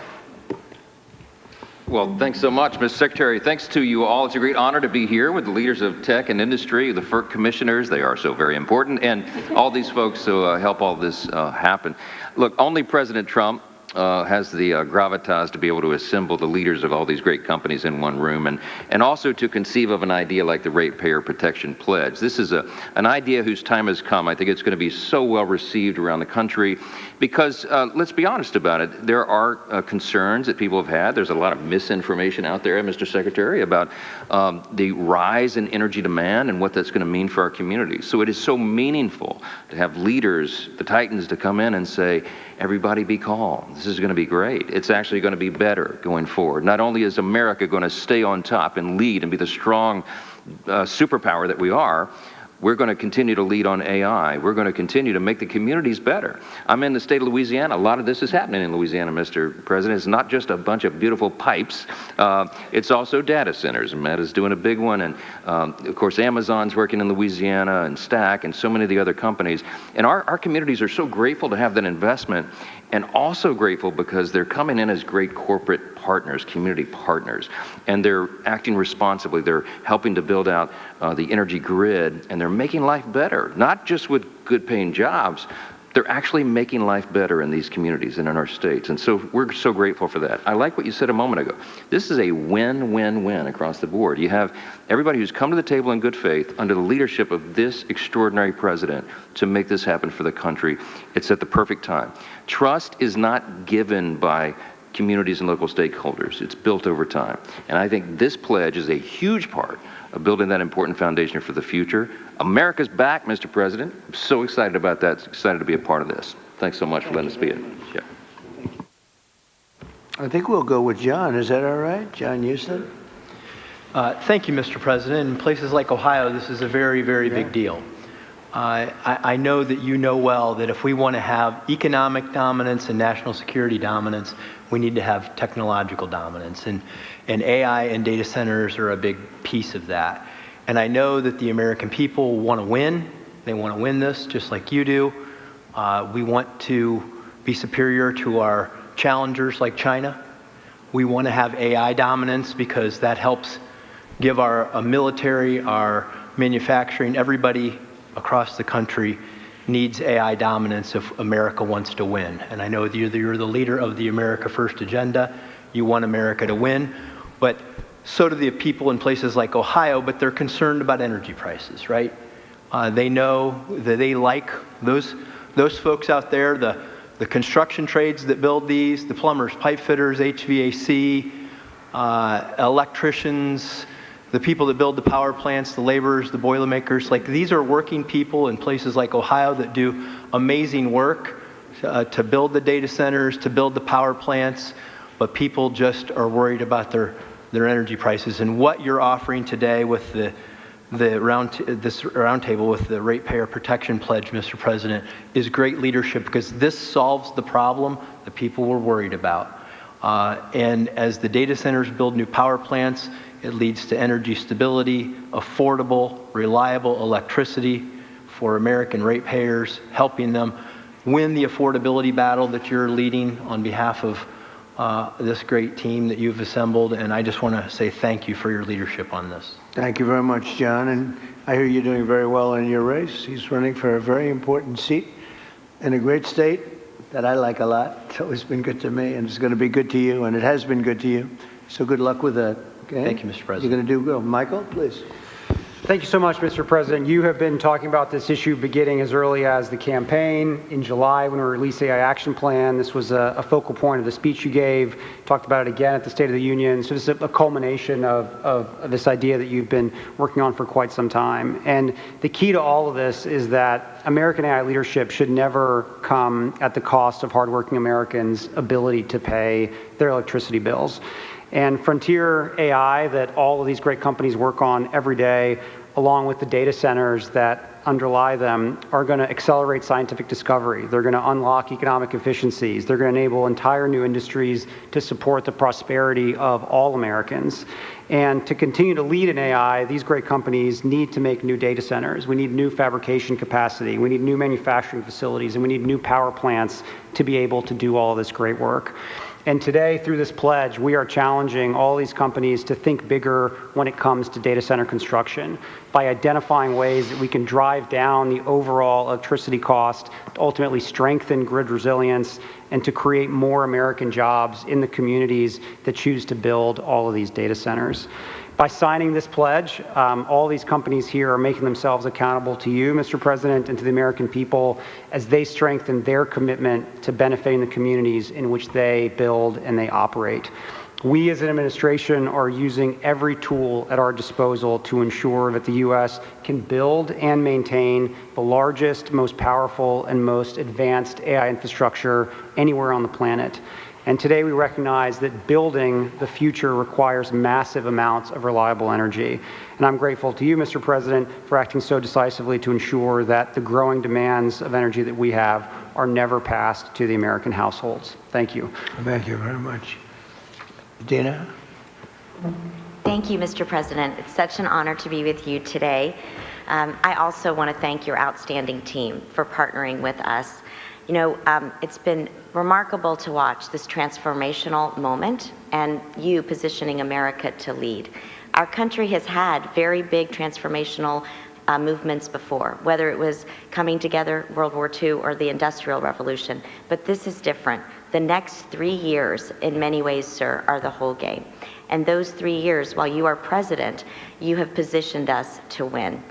S7: Well, thanks so much, Mr. Secretary. Thanks to you all. It's a great honor to be here with the leaders of tech and industry, the FERC commissioners. They are so very important, and all these folks who help all this happen. Look, only President Trump has the gravitas to be able to assemble the leaders of all these great companies in one room, and also to conceive of an idea like the Ratepayer Protection Pledge. This is an idea whose time has come. I think it's going to be so well received around the country because, let's be honest about it, there are concerns that people have had. There's a lot of misinformation out there, Mr. Secretary, about the rise in energy demand and what that's going to mean for our communities. So it is so meaningful to have leaders, the titans, to come in and say, everybody be calm. This is going to be great. It's actually going to be better going forward. Not only is America going to stay on top and lead and be the strong superpower that we are, we're going to continue to lead on AI. We're going to continue to make the communities better. I'm in the state of Louisiana. A lot of this is happening in Louisiana, Mr. President. It's not just a bunch of beautiful pipes. It's also data centers. And Meta's doing a big one. And, of course, Amazon's working in Louisiana, and Stack, and so many of the other companies. And our communities are so grateful to have that investment, and also grateful because they're coming in as great corporate partners, community partners, and they're acting responsibly. They're helping to build out the energy grid, and they're making life better, not just with good paying jobs, They're actually making life better in these communities and in our states. And so we're so grateful for that. I like what you said a moment ago. This is a win-win-win across the board. You have everybody who's come to the table in good faith under the leadership of this extraordinary president to make this happen for the country. It's at the perfect time. Trust is not given by communities and local stakeholders. It's built over time. And I think this pledge is a huge part of building that important foundation for the future. America's back, Mr. President. I'm so excited about that. Excited to be a part of this. Thanks so much for letting us be it. Yeah.
S3: I think we'll go with John. Is that all right? John Houston?
S8: Thank you, Mr. President. In places like Ohio, this is a very, very big deal. I know that you know well that if we want to have economic dominance and national security dominance, we need to have technological dominance. And AI and data centers are a big piece of that. And I know that the American people want to win. They want to win this just like you do. We want to be superior to our challengers like China. We want to have AI dominance because that helps give our military, our manufacturing, everybody across the country needs AI dominance if America wants to win. And I know that you're the leader of the America First agenda. You want America to win, but so do the people in places like Ohio, but they're concerned about energy prices, right? They know that they like those folks out there, the construction trades that build these, the plumbers, pipe fitters, HVAC, electricians, the people that build the power plants, the laborers, the Boilermakers. Like, these are working people in places like Ohio that do amazing work to build the data centers, to build the power plants, but people just are worried about their energy prices. And what you're offering today with this roundtable with the Ratepayer Protection Pledge, Mr. President, is great leadership because this solves the problem that people were worried about. And as the data centers build new power plants, it leads to energy stability, affordable, reliable electricity for American ratepayers, helping them win the affordability battle that you're leading on behalf of this great team that you've assembled. And I just want to say thank you for your leadership on this.
S3: Thank you very much, John. And I hear you're doing very well in your race. He's running for a very important seat in a great state that I like a lot. It's always been good to me, and it's going to be good to you, and it has been good to you. So good luck with that. Okay?
S8: Thank you, Mr. President.
S3: You're going to do good. Michael, please.
S9: Thank you so much, Mr. President. You have been talking about this issue beginning as early as the campaign. In July, when we released the AI Action Plan, this was a focal point of the speech you gave. Talked about it again at the State of the Union. So this is a culmination of this idea that you've been working on for quite some time. And the key to all of this is that American AI leadership should never come at the cost of hardworking Americans' ability to pay their electricity bills. And Frontier AI that all of these great companies work on every day, along with the data centers that underlie them, are going to accelerate scientific discovery. They're going to unlock economic efficiencies. They're going to enable entire new industries to support the prosperity of all Americans. And to continue to lead in AI, these great companies need to make new data centers. We need new fabrication capacity. We need new manufacturing facilities, and we need new power plants to be able to do all of this great work. And today, through this pledge, we are challenging all these companies to think bigger when it comes to data center construction by identifying ways that we can drive down the overall electricity cost, to ultimately strengthen grid resilience, and to create more American jobs in the communities that choose to build all of these data centers. By signing this pledge, all these companies here are making themselves accountable to you, Mr. President, and to the American people as they strengthen their commitment to benefiting the communities in which they build and they operate. We as an administration are using every tool at our disposal to ensure that the U.S. can build and maintain the largest, most powerful, and most advanced AI infrastructure anywhere on the planet. And today we recognize that building the future requires massive amounts of reliable energy. And I'm grateful to you, Mr. President, for acting so decisively to ensure that the growing demands of energy that we have are never passed to the American households. Thank you.
S3: Thank you very much. Dina?
S10: Thank you, Mr. President. It's such an honor to be with you today. I also want to thank your outstanding team for partnering with us. You know, it's been remarkable to watch this transformational moment and you positioning America to lead. Our country has had very big transformational movements before, whether it was coming together, World War II, or the Industrial Revolution. But this is different. The next 3 years, in many ways, sir, are the whole game. And those 3 years, while you are president, you have positioned us to win.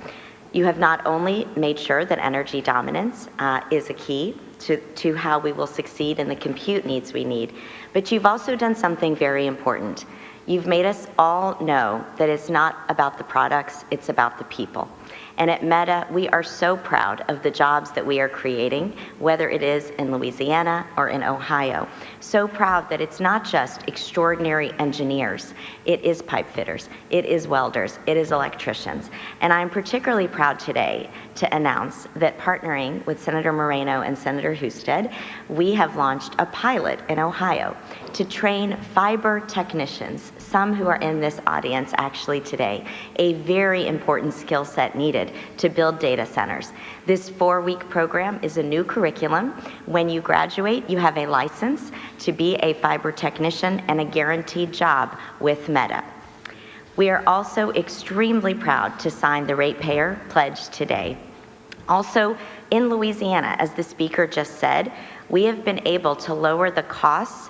S10: You have not only made sure that energy dominance is a key to how we will succeed in the compute needs we need, but you've also done something very important. You've made us all know that it's not about the products, it's about the people. And at Meta, we are so proud of the jobs that we are creating, whether it is in Louisiana or in Ohio. So proud that it's not just extraordinary engineers, it is pipe fitters, it is welders, it is electricians. And I'm particularly proud today to announce that partnering with Senator Moreno and Senator Husted, we have launched a pilot in Ohio to train fiber technicians, some who are in this audience actually today, a very important skill set needed to build data centers. This 4-week program is a new curriculum. When you graduate, you have a license to be a fiber technician and a guaranteed job with Meta. We are also extremely proud to sign the Ratepayer Pledge today. Also, in Louisiana, as the speaker just said, we have been able to lower the costs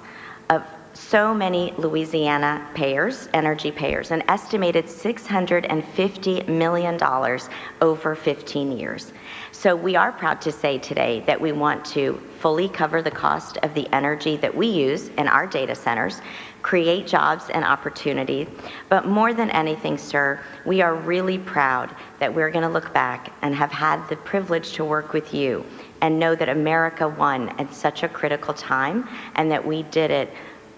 S10: of so many Louisiana payers, energy payers, an estimated $650 million over 15 years. So we are proud to say today that we want to fully cover the cost of the energy that we use in our data centers, create jobs and opportunity, but more than anything, sir, we are really proud that we're going to look back and have had the privilege to work with you and know that America won at such a critical time and that we did it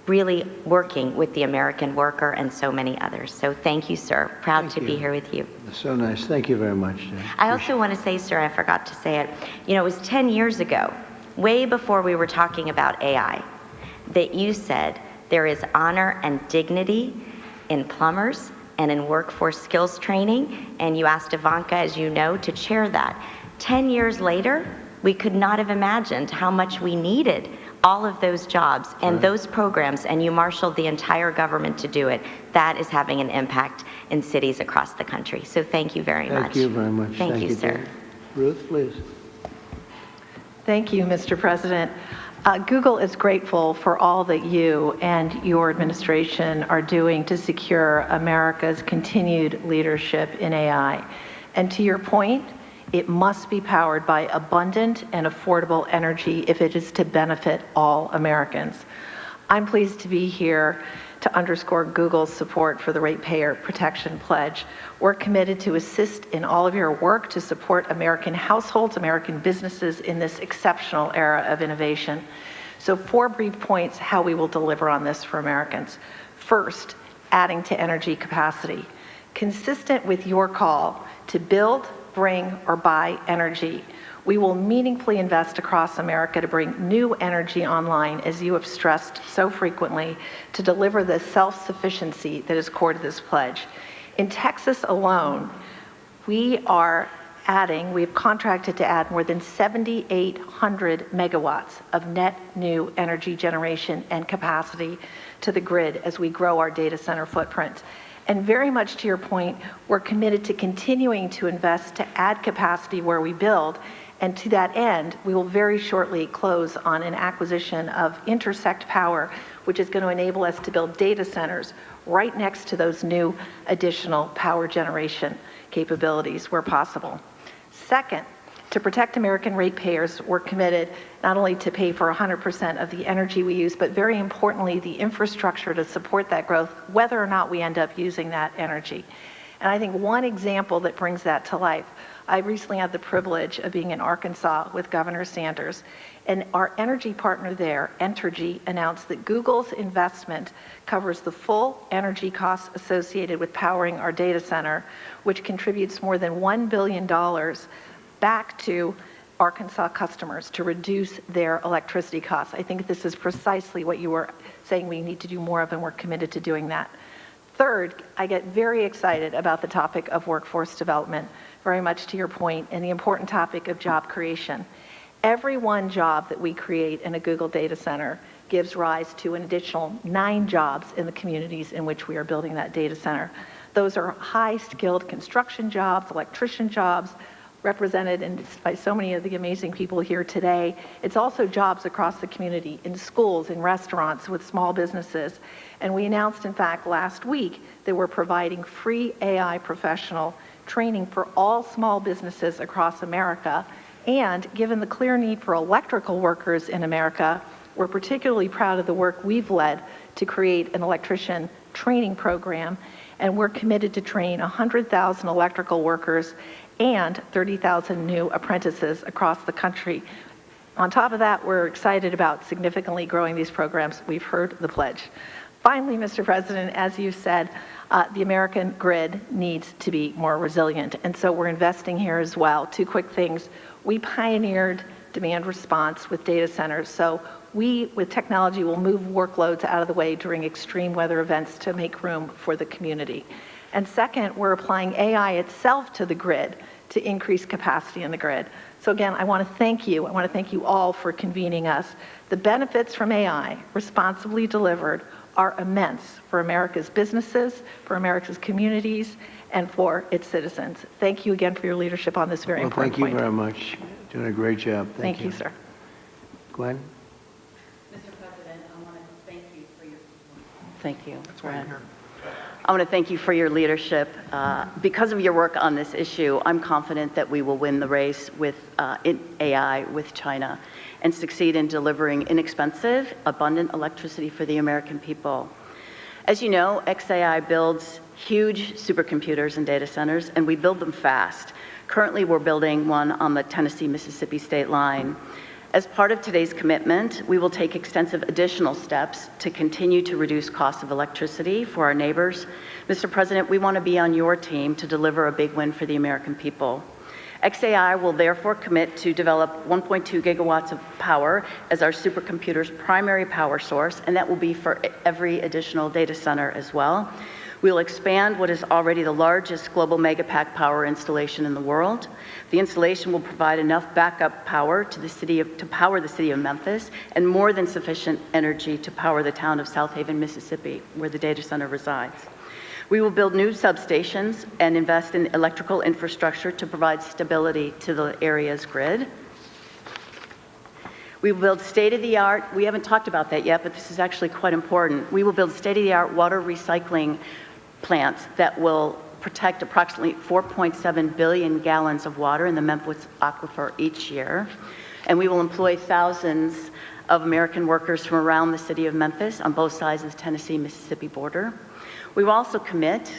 S10: really working with the American worker and so many others. So thank you, sir. Proud to be here with you.
S3: So nice. Thank you very much.
S10: I also want to say, sir, I forgot to say it, you know, it was 10 years ago, way before we were talking about AI, that you said there is honor and dignity in plumbers and in workforce skills training, and you asked Ivanka, as you know, to chair that. 10 years later, we could not have imagined how much we needed all of those jobs and those programs, and you marshaled the entire government to do it. That is having an impact in cities across the country. So thank you very much.
S3: Thank you very much.
S10: Thank you, sir.
S3: Dave. Ruth, please.
S11: Thank you, Mr. President. Google is grateful for all that you and your administration are doing to secure America's continued leadership in AI. And to your point, it must be powered by abundant and affordable energy if it is to benefit all Americans. I'm pleased to be here to underscore Google's support for the Ratepayer Protection Pledge. We're committed to assist in all of your work to support American households, American businesses in this exceptional era of innovation. So 4 brief points how we will deliver on this for Americans. First, adding to energy capacity. Consistent with your call to build, bring, or buy energy, we will meaningfully invest across America to bring new energy online, as you have stressed so frequently, to deliver the self-sufficiency that is core to this pledge. In Texas alone, we've contracted to add more than 7,800 megawatts of net new energy generation and capacity to the grid as we grow our data center footprint. And very much to your point, we're committed to continuing to invest to add capacity where we build. And to that end, we will very shortly close on an acquisition of Intersect Power, which is going to enable us to build data centers right next to those new additional power generation capabilities where possible. Second, to protect American ratepayers, we're committed not only to pay for 100% of the energy we use, but very importantly, the infrastructure to support that growth, whether or not we end up using that energy. And I think one example that brings that to life, I recently had the privilege of being in Arkansas with Governor Sanders, and our energy partner there, Entergy, announced that Google's investment covers the full energy costs associated with powering our data center, which contributes more than $1 billion back to Arkansas customers to reduce their electricity costs. I think this is precisely what you were saying we need to do more of, and we're committed to doing that. Third, I get very excited about the topic of workforce development, very much to your point, and the important topic of job creation. Every one job that we create in a Google data center gives rise to an additional 9 jobs in the communities in which we are building that data center. Those are high-skilled construction jobs, electrician jobs, represented by so many of the amazing people here today. It's also jobs across the community, in schools, in restaurants, with small businesses. And we announced, in fact, last week that we're providing free AI professional training for all small businesses across America. And given the clear need for electrical workers in America, we're particularly proud of the work we've led to create an electrician training program. And we're committed to train 100,000 electrical workers and 30,000 new apprentices across the country. On top of that, we're excited about significantly growing these programs. We've heard the pledge. Finally, Mr. President, as you said, the American grid needs to be more resilient, and so we're investing here as well. Two quick things. We pioneered demand response with data centers, so we, with technology, will move workloads out of the way during extreme weather events to make room for the community. And second, we're applying AI itself to the grid to increase capacity in the grid. So again, I want to thank you. I want to thank you all for convening us. The benefits from AI, responsibly delivered, are immense for America's businesses, for America's communities, and for its citizens. Thank you again for your leadership on this very important point.
S3: Thank you very much. Doing a great job.
S11: Thank you, sir.
S3: Gwen?
S12: Mr. President, I want to thank you for your... Thank you, Brad. I want to thank you for your leadership. Because of your work on this issue, I'm confident that we will win the race with in AI with China and succeed in delivering inexpensive, abundant electricity for the American people. As you know, XAI builds huge supercomputers and data centers, and we build them fast. Currently, we're building one on the Tennessee-Mississippi state line. As part of today's commitment, we will take extensive additional steps to continue to reduce costs of electricity for our neighbors. Mr. President, we want to be on your team to deliver a big win for the American people. XAI will therefore commit to develop 1.2 gigawatts of power as our supercomputer's primary power source, and that will be for every additional data center as well. We will expand what is already the largest global megapack power installation in the world. The installation will provide enough backup power to power the city of Memphis, and more than sufficient energy to power the town of South Haven, Mississippi, where the data center resides. We will build new substations and invest in electrical infrastructure to provide stability to the area's grid. We will build state-of-the-art, we haven't talked about that yet, but this is actually quite important. We will build state-of-the-art water recycling plants that will protect approximately 4.7 billion gallons of water in the Memphis aquifer each year. And we will employ thousands of American workers from around the city of Memphis on both sides of the Tennessee-Mississippi border. We will also commit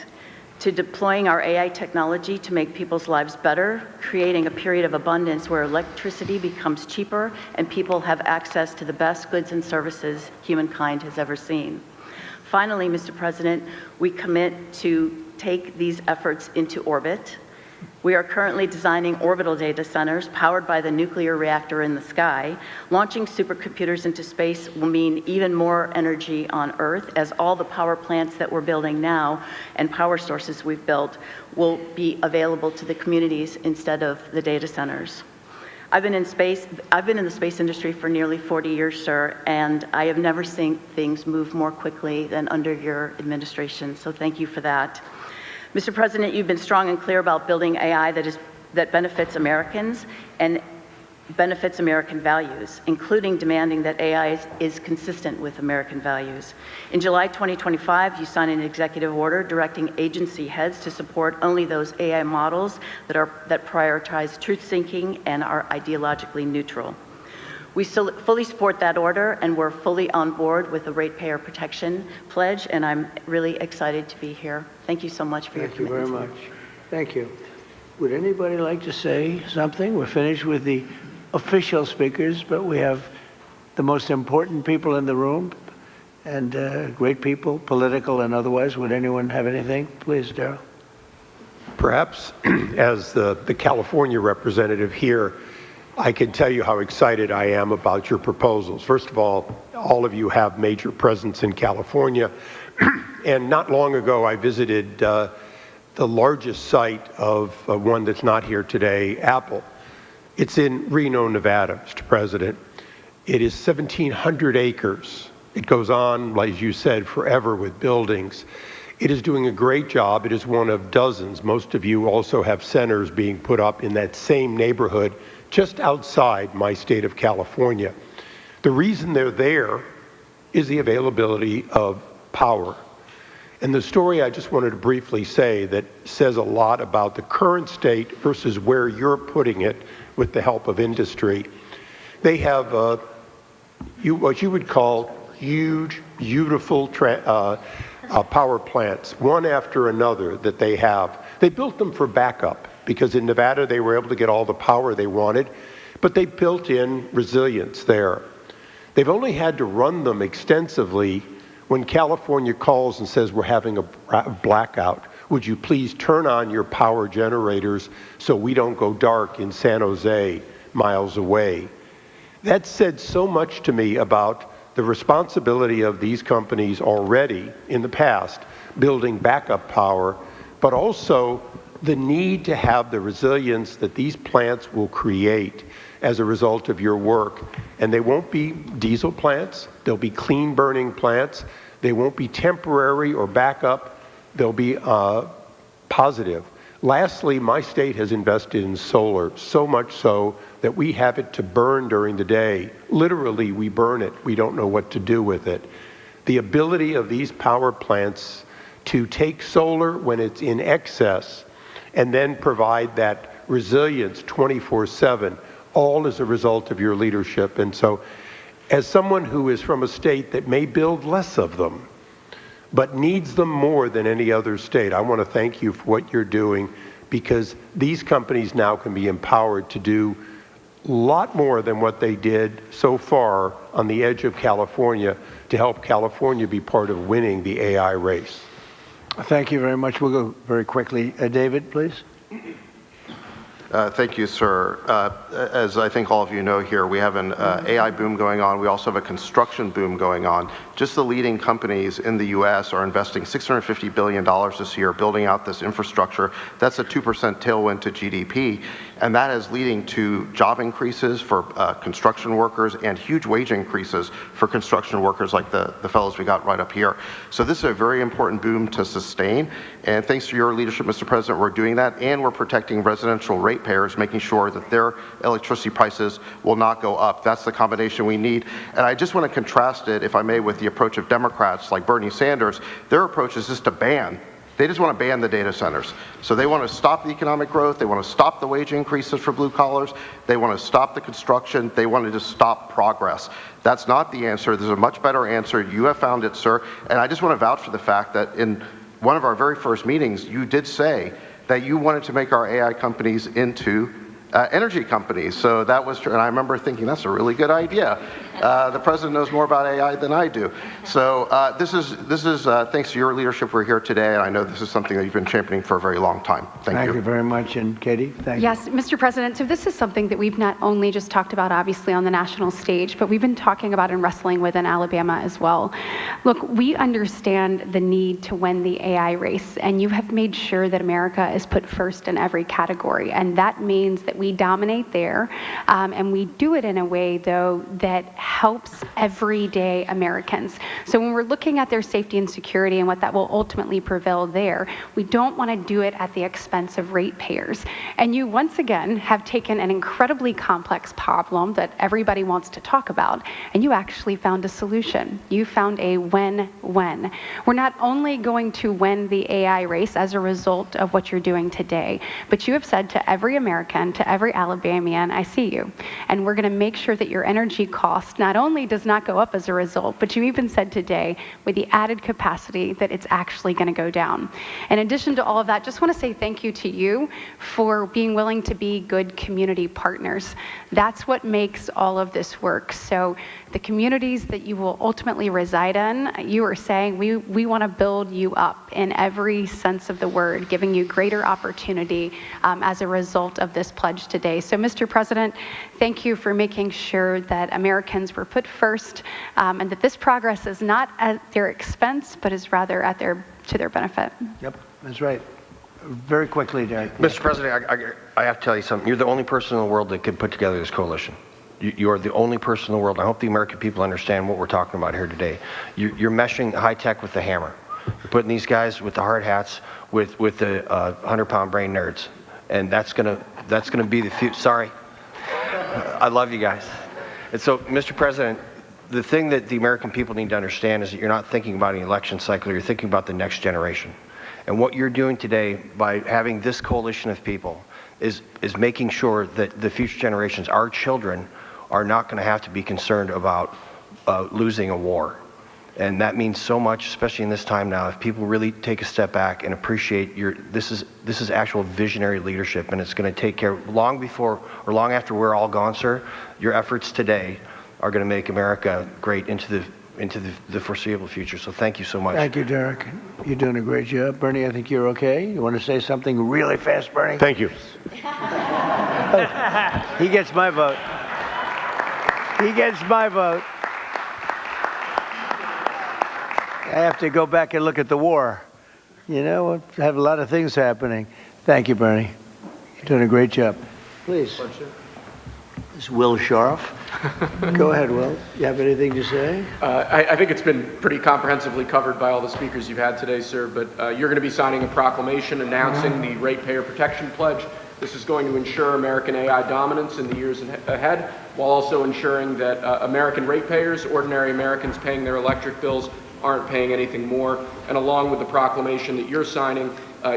S12: to deploying our AI technology to make people's lives better, creating a period of abundance where electricity becomes cheaper and people have access to the best goods and services humankind has ever seen. Finally, Mr. President, we commit to take these efforts into orbit. We are currently designing orbital data centers powered by the nuclear reactor in the sky. Launching supercomputers into space will mean even more energy on Earth, as all the power plants that we're building now and power sources we've built will be available to the communities instead of the data centers. I've been in the space industry for nearly 40 years, sir, and I have never seen things move more quickly than under your administration, so thank you for that. Mr. President, you've been strong and clear about building AI that benefits Americans and benefits American values, including demanding that AI is consistent with American values. In July 2025, you signed an executive order directing agency heads to support only those AI models that prioritize truth-seeking and are ideologically neutral. We fully support that order, and we're fully on board with the ratepayer protection pledge, and I'm really excited to be here. Thank you so much for your commitment.
S3: Thank you very much. Thank you. Would anybody like to say something? We're finished with the official speakers, but we have the most important people in the room, and great people, political and otherwise. Would anyone have anything? Please, Darrell.
S2: Perhaps as the California representative here, I can tell you how excited I am about your proposals. First of all of you have major presence in California. And not long ago, I visited the largest site of one that's not here today, Apple. It's in Reno, Nevada, Mr. President. It is 1,700 acres. It goes on, as you said, forever with buildings. It is doing a great job. It is one of dozens. Most of you also have centers being put up in that same neighborhood just outside my state of California. The reason they're there is the availability of power. And the story I just wanted to briefly say that says a lot about the current state versus where you're putting it with the help of industry. They have what you would call huge, beautiful power plants, one after another that they have. They built them for backup because in Nevada they were able to get all the power they wanted, but they built in resilience there. They've only had to run them extensively when California calls and says, we're having a blackout. Would you please turn on your power generators so we don't go dark in San Jose, miles away? That said so much to me about the responsibility of these companies already in the past building backup power, but also the need to have the resilience that these plants will create as a result of your work. And they won't be diesel plants, they'll be clean burning plants, they won't be temporary or backup, they'll be positive. Lastly, my state has invested in solar, so much so that we have it to burn during the day. Literally, we burn it. We don't know what to do with it. The ability of these power plants to take solar when it's in excess and then provide that resilience 24/7, all as a result of your leadership. And so, as someone who is from a state that may build less of them, but needs them more than any other state, I want to thank you for what you're doing, because these companies now can be empowered to do a lot more than what they did so far on the edge of California to help California be part of winning the AI race.
S3: Thank you very much. We'll go very quickly. David, please.
S13: Thank you, sir. As I think all of you know here, we have an AI boom going on. We also have a construction boom going on. Just the leading companies in the U.S. are investing $650 billion this year building out this infrastructure. That's a 2% tailwind to GDP, and that is leading to job increases for construction workers and huge wage increases for construction workers like the fellows we got right up here. So this is a very important boom to sustain, and thanks to your leadership, Mr. President, we're doing that, and we're protecting residential ratepayers, making sure that their electricity prices will not go up. That's the combination we need. And I just want to contrast it, if I may, with the approach of Democrats like Bernie Sanders. Their approach is just to ban. They just want to ban the data centers. So they want to stop the economic growth. They want to stop the wage increases for blue collars. They want to stop the construction. They want to just stop progress. That's not the answer. There's a much better answer. You have found it, sir. And I just want to vouch for the fact that in one of our very first meetings, you did say that you wanted to make our AI companies into energy companies. So that was true. And I remember thinking, that's a really good idea. The president knows more about AI than I do. So this is thanks to your leadership we're here today. And I know this is something that you've been championing for a very long time. Thank you.
S3: Thank you very much. And Katie, thank you.
S14: Yes, Mr. President, so this is something that we've not only just talked about, obviously, on the national stage, but we've been talking about and wrestling with in Alabama as well. Look, we understand the need to win the AI race, and you have made sure that America is put first in every category. And that means that we dominate there, and we do it in a way, though, that helps everyday Americans. So when we're looking at their safety and security and what that will ultimately prevail there, we don't want to do it at the expense of ratepayers. And you, once again, have taken an incredibly complex problem that everybody wants to talk about, and you actually found a solution. You found a win-win. We're not only going to win the AI race as a result of what you're doing today, but you have said to every American, to every Alabamian, I see you. And we're going to make sure that your energy cost not only does not go up as a result, but you even said today with the added capacity that it's actually going to go down. In addition to all of that, just want to say thank you to you for being willing to be good community partners. That's what makes all of this work. So the communities that you will ultimately reside in, you are saying we want to build you up in every sense of the word, giving you greater opportunity as a result of this pledge today. So, Mr. President, thank you for making sure that Americans were put first, and that this progress is not at their expense, but is rather at to their benefit.
S3: Yep, that's right. Very quickly, Derek.
S15: Mr. President, I have to tell you something. You're the only person in the world that could put together this coalition. You are the only person in the world. I hope the American people understand what we're talking about here today. You're meshing high tech with the hammer. You're putting these guys with the hard hats with the 100-pound brain nerds. And that's gonna be the future. Sorry. I love you guys. And so, Mr. President, the thing that the American people need to understand is that you're not thinking about an election cycle, you're thinking about the next generation. And what you're doing today by having this coalition of people is making sure that the future generations, our children, are not going to have to be concerned about losing a war. And that means so much, especially in this time now, if people really take a step back and appreciate this is actual visionary leadership, and it's going to take care long before or long after we're all gone, sir. Your efforts today are going to make America great into the foreseeable future. So thank you so much.
S3: Thank you, Derek. You're doing a great job. Bernie, I think you're okay. You want to say something really fast, Bernie?
S2: Thank you.
S3: He gets my vote. He gets my vote. I have to go back and look at the war. You know, we have a lot of things happening. Thank you, Bernie. You're doing a great job. Please. This is Will Scharf. Go ahead, Will. You have anything to say?
S16: I think it's been pretty comprehensively covered by all the speakers you've had today, sir, but you're going to be signing a proclamation announcing the Ratepayer Protection Pledge. This is going to ensure American AI dominance in the years ahead, while also ensuring that American ratepayers, ordinary Americans paying their electric bills, aren't paying anything more. And along with the proclamation that you're signing,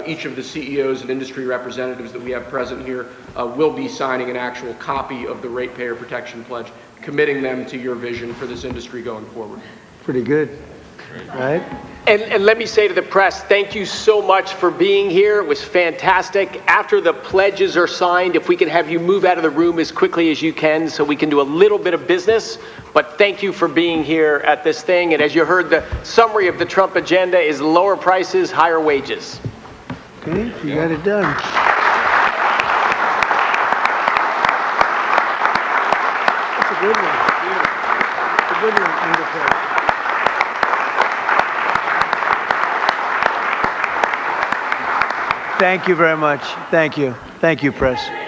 S16: each of the CEOs and industry representatives that we have present here will be signing an actual copy of the Ratepayer Protection Pledge, committing them to your vision for this industry going forward.
S3: Pretty good, right?
S6: And let me say to the press, thank you so much for being here. It was fantastic. After the pledges are signed, if we can have you move out of the room as quickly as you can so we can do a little bit of business. But thank you for being here at this thing. And as you heard, the summary of the Trump agenda is lower prices, higher wages.
S3: Okay, you got it done. That's a good one. It's a good one, Anderson. Thank you very much. Thank you. Thank you, press.